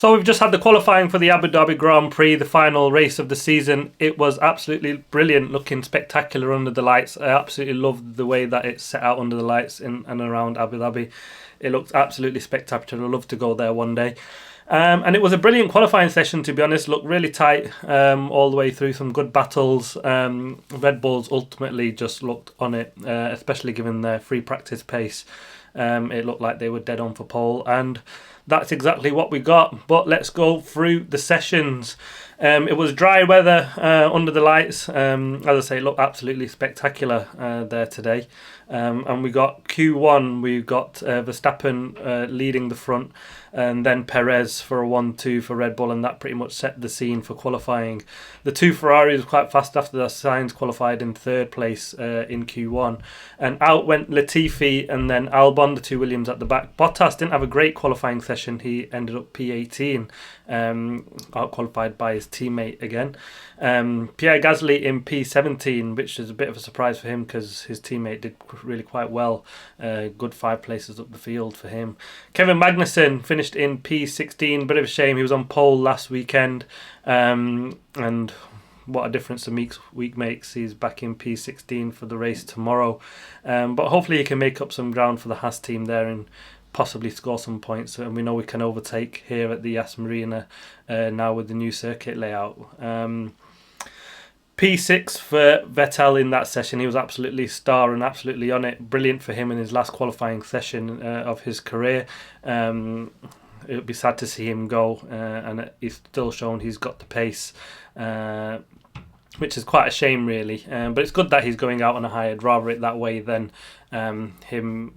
So we've just had the qualifying for the Abu Dhabi Grand Prix, the final race of the season. It was absolutely brilliant, looking spectacular under the lights. I absolutely loved the way that it's set out under the lights in and around Abu Dhabi. It looked absolutely spectacular. I'd love to go there one day. And it was a brilliant qualifying session, to be honest. Looked really tight all the way through, some good battles. Red Bulls ultimately just looked on it, especially given their free practice pace. It looked like they were dead on for pole, and that's exactly what we got. But let's go through the sessions. It was dry weather under the lights. As I say, it looked absolutely spectacular there today. And we got Q1, we got Verstappen leading the front, and then Perez for a 1-2 for Red Bull, and that pretty much set the scene for qualifying. The two Ferraris were quite fast after that. Sainz qualified in third place in Q1, and out went Latifi and then Albon, the two Williams at the back. Bottas didn't have a great qualifying session. He ended up P18, out qualified by his teammate again. Pierre Gasly in P17, which is a bit of a surprise for him because his teammate did really quite well. Good 5 places up the field for him. Kevin Magnussen finished in P16. Bit of a shame, he was on pole last weekend, and what a difference a week makes. He's back in P16 for the race tomorrow, but hopefully he can make up some ground for the Haas team there and possibly score some points, and we know we can overtake here at the Yas Marina now with the new circuit layout. P6 for Vettel in that session. He was absolutely star and absolutely on it. Brilliant for him in his last qualifying session of his career. It would be sad to see him go, and he's still shown he's got the pace, which is quite a shame really. But it's good that he's going out on a high. I'd rather it that way than him,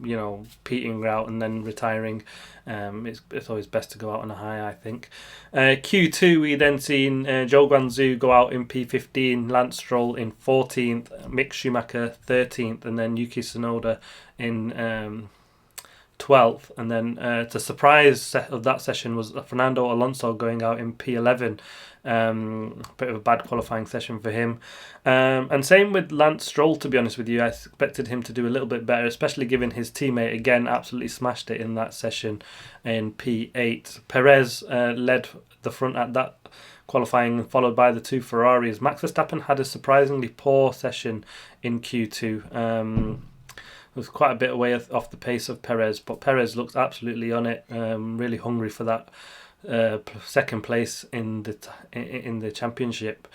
peteling out and then retiring. It's always best to go out on a high, I think. Q2, we then seen Zhou Guanzu go out in P15, Lance Stroll in 14th, Mick Schumacher 13th, and then Yuki Tsunoda in 12th. And then the surprise of that session was Fernando Alonso going out in P11. Bit of a bad qualifying session for him, and same with Lance Stroll, to be honest with you. I expected him to do a little bit better, especially given his teammate again absolutely smashed it in that session in P8. Perez led the front at that qualifying, followed by the two Ferraris. Max Verstappen had a surprisingly poor session in Q2. Was quite a bit away off the pace of Perez, but Perez looks absolutely on it, really hungry for that second place in the championship.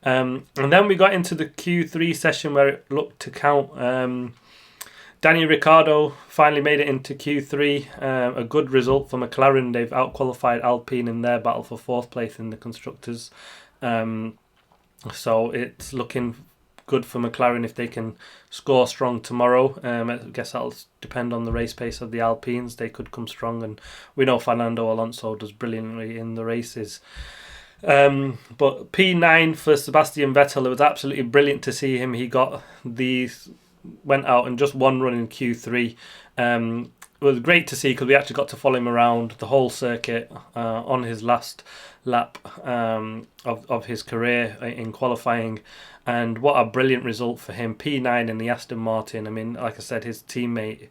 And then we got into the Q3 session where it looked to count. Danny Ricciardo finally made it into Q3. A good result for McLaren. They've out-qualified Alpine in their battle for 4th place in the Constructors. So it's looking good for McLaren if they can score strong tomorrow. I guess that'll depend on the race pace of the Alpines. They could come strong, and we know Fernando Alonso does brilliantly in the races. But P9 for Sebastian Vettel, it was absolutely brilliant to see him. He went out and just one run in Q3. It was great to see because we actually got to follow him around the whole circuit on his last lap of his career in qualifying, and what a brilliant result for him. P9 in the Aston Martin. I mean, like I said, his teammate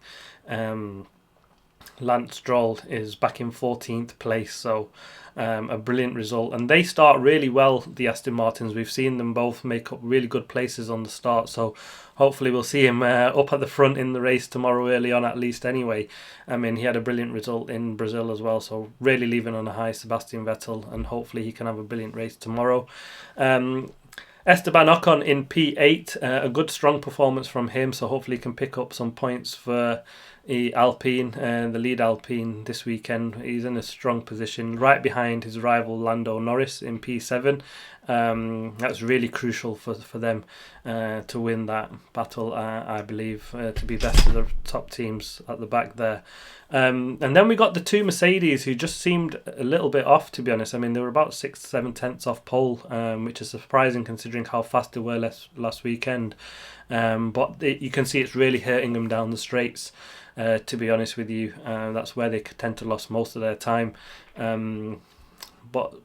Lance Stroll is back in 14th place, so a brilliant result. And they start really well, the Aston Martins. We've seen them both make up really good places on the start, so hopefully we'll see him up at the front in the race tomorrow early on, at least anyway. I mean, he had a brilliant result in Brazil as well, so really leaving on a high, Sebastian Vettel, and hopefully he can have a brilliant race tomorrow. Esteban Ocon in P8, a good strong performance from him, so hopefully he can pick up some points for Alpine, the lead Alpine this weekend. He's in a strong position right behind his rival Lando Norris in P7. That's really crucial for them to win that battle, I believe, to be best of the top teams at the back there. And then we got the two Mercedes, who just seemed a little bit off, to be honest. I mean, they were about 6-7 tenths off pole, which is surprising considering how fast they were last weekend. But you can see it's really hurting them down the straights, to be honest with you. That's where they tend to lose most of their time. But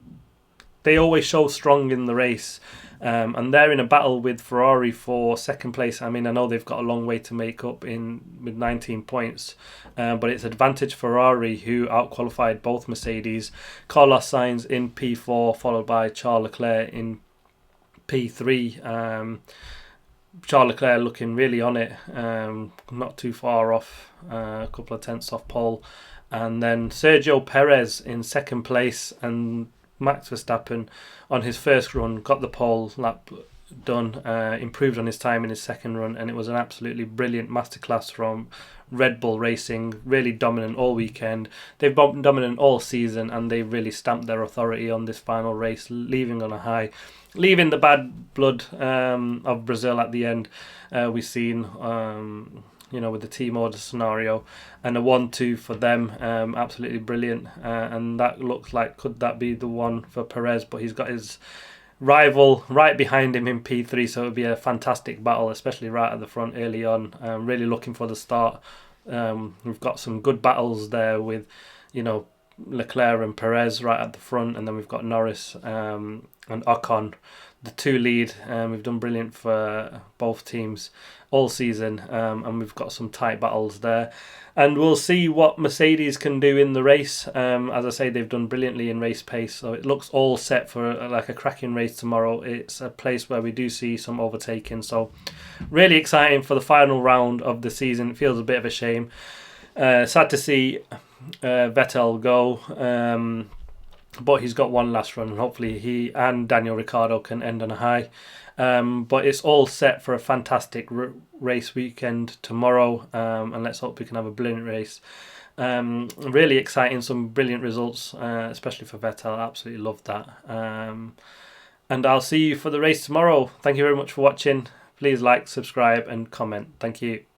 they always show strong in the race. And they're in a battle with Ferrari for second place. I mean, I know they've got a long way to make up with 19 points, but it's advantage Ferrari, who outqualified both Mercedes. Carlos Sainz in P4, followed by Charles Leclerc in P3. Charles Leclerc looking really on it, not too far off, a couple of tenths off pole. And then Sergio Perez in second place, and Max Verstappen on his first run got the pole lap done, improved on his time in his second run, and it was an absolutely brilliant masterclass from Red Bull Racing. Really dominant all weekend. They've been dominant all season, and they really stamped their authority on this final race, leaving on a high, leaving the bad blood of Brazil at the end. We've seen with the team order scenario, and a 1-2 for them, absolutely brilliant. And that looks like, could that be the one for Perez? But he's got his rival right behind him in P3, so it would be a fantastic battle, especially right at the front early on. Really looking for the start. We've got some good battles there with, Leclerc and Perez right at the front, and then we've got Norris and Ocon, the two lead. We've done brilliant for both teams all season, and we've got some tight battles there. And we'll see what Mercedes can do in the race. As I say, they've done brilliantly in race pace, so it looks all set for a cracking race tomorrow. It's a place where we do see some overtaking, so really exciting for the final round of the season. It feels a bit of a shame. Sad to see Vettel go, but he's got one last run, and hopefully he and Daniel Ricciardo can end on a high. But it's all set for a fantastic race weekend tomorrow, and let's hope we can have a brilliant race. Really exciting, some brilliant results, especially for Vettel. Absolutely love that. And I'll see you for the race tomorrow. Thank you very much for watching. Please like, subscribe and comment. Thank you.